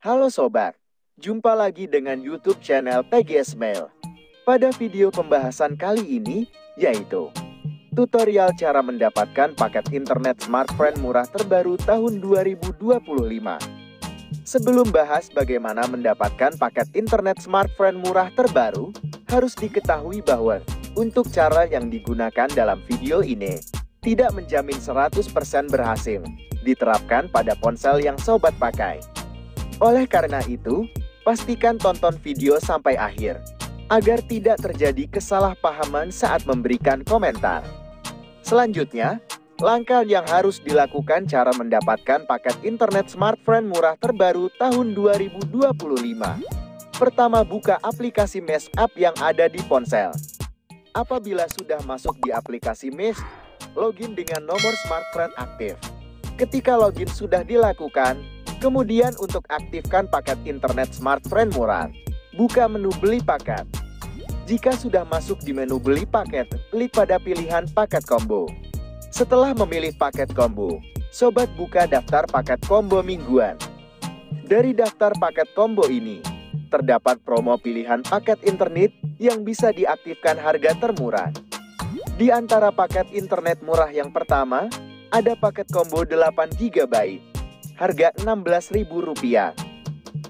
Halo sobat, jumpa lagi dengan YouTube channel TGS Mail. Pada video pembahasan kali ini, yaitu tutorial cara mendapatkan paket internet smartphone murah terbaru tahun 2025. Sebelum bahas bagaimana mendapatkan paket internet smartphone murah terbaru, harus diketahui bahwa untuk cara yang digunakan dalam video ini tidak menjamin 100% berhasil diterapkan pada ponsel yang sobat pakai. Oleh karena itu, pastikan tonton video sampai akhir, agar tidak terjadi kesalahpahaman saat memberikan komentar. Selanjutnya, langkah yang harus dilakukan cara mendapatkan paket internet smartphone murah terbaru tahun 2025. Pertama, buka aplikasi Mesh App yang ada di ponsel. Apabila sudah masuk di aplikasi Mesh, login dengan nomor smartphone aktif. Ketika login sudah dilakukan, kemudian untuk aktifkan paket internet smartphone murah, buka menu beli paket. Jika sudah masuk di menu beli paket, klik pada pilihan paket combo. Setelah memilih paket combo, sobat buka daftar paket combo mingguan. Dari daftar paket combo ini, terdapat promo pilihan paket internet yang bisa diaktifkan harga termurah. Di antara paket internet murah yang pertama, ada paket combo 8 GB. Harga Rp16.000.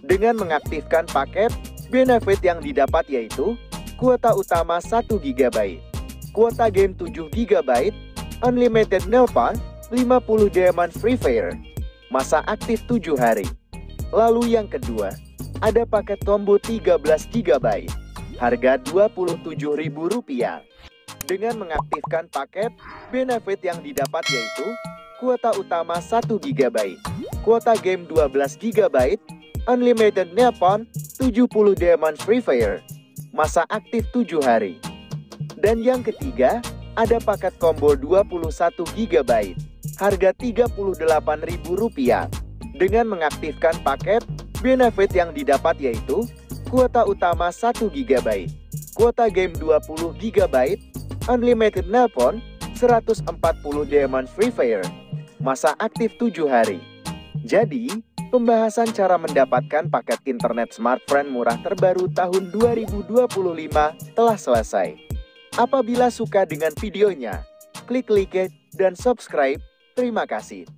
Dengan mengaktifkan paket, benefit yang didapat yaitu kuota utama 1 GB, kuota game 7 GB, unlimited nelpon, 50 diamond free fire, masa aktif 7 hari. Lalu yang kedua, ada paket combo 13 GB, harga Rp27.000. Dengan mengaktifkan paket, benefit yang didapat yaitu kuota utama 1 GB, kuota game 12 GB, unlimited nelpon, 70 diamond free fire, masa aktif 7 hari. Dan yang ketiga, ada paket combo 21 GB, harga Rp38.000. Dengan mengaktifkan paket, benefit yang didapat yaitu kuota utama 1 GB, kuota game 20 GB, unlimited nelpon, 140 diamond free fire, masa aktif 7 hari. Jadi, pembahasan cara mendapatkan paket internet smartphone murah terbaru tahun 2025 telah selesai. Apabila suka dengan videonya, klik like dan subscribe. Terima kasih.